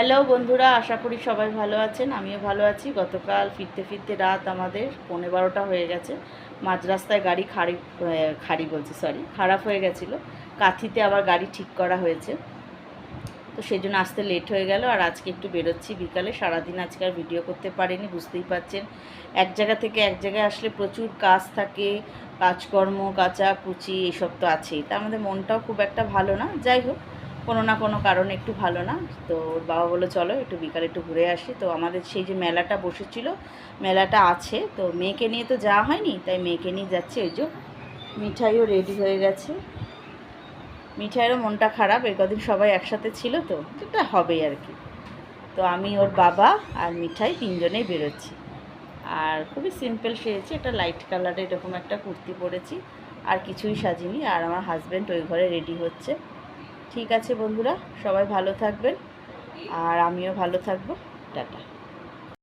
Hello বন্ধুরা, আশা করি সবাই ভালো আছেন। আমিও ভালো আছি। গতকাল ফিরতে ফিরতে রাত আমাদের 11:15 হয়ে গেছে। মাঝ রাস্তায় গাড়ি খারাপ হয়ে গেছিলো। কাঁথিতে আবার গাড়ি ঠিক করা হয়েছে, তো সেই জন্য আসতে লেট হয়ে গেল। আর আজকে একটু বেরোচ্ছি বিকালে। সারাদিন আজকে আর ভিডিও করতে পারিনি, বুঝতেই পারছেন। এক জায়গা থেকে এক জায়গায় আসলে প্রচুর কাজ থাকে, কাজকর্ম, কাচাকুচি এসব তো আছেই। তা আমাদের মনটাও খুব একটা ভালো না। যাই হোক, কোনো না কোনো কারণে একটু ভালো না। তো ওর বাবা বললো চলো একটু বিকালে একটু ঘুরে আসি। তো আমাদের সেই যে মেলাটা বসেছিল, মেলাটা আছে, তো মেয়েকে নিয়ে তো যাওয়া হয়নি, তাই মেয়েকে নিয়ে যাচ্ছি। ওই যে মিঠাইও রেডি হয়ে গেছে। মিঠাইয়েরও মনটা খারাপ, এই কদিন সবাই একসাথে ছিল, তো এটা হবেই আর কি। তো আমি, ওর বাবা আর মিঠাই তিনজনেই বেরোচ্ছি। আর খুবই সিম্পল সেরেছি, একটা লাইট কালারে এরকম একটা কুর্তি পরেছি, আর কিছুই সাজিনি। আর আমার হাজব্যান্ড ওই ঘরে রেডি হচ্ছে। ঠিক আছে বন্ধুরা, সবাই ভালো থাকবেন আর আমিও ভালো থাকবো। টাটা।